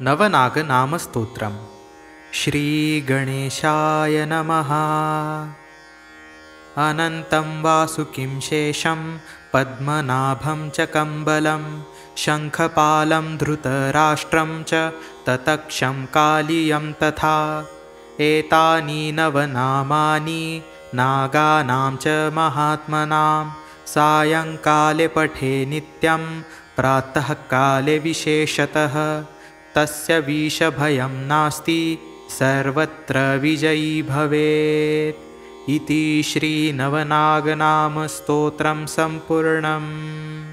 नवनागनामस्तोत्रम्। श्रीगणेशाय नमः। अनन्तं वासुकिं शेषं पद्मनाभं च कम्बलं शङ्खपालं धृतराष्ट्रं च ततक्षं कालियं तथा। एतानि नवनामानि नागानां च महात्मनां सायङ्काले पठे नित्यं प्रातःकाले विशेषतः। तस्य विषभयं नास्ति सर्वत्र विजयी भवेत् इति श्रीनवनागनामस्तोत्रं सम्पूर्णम्।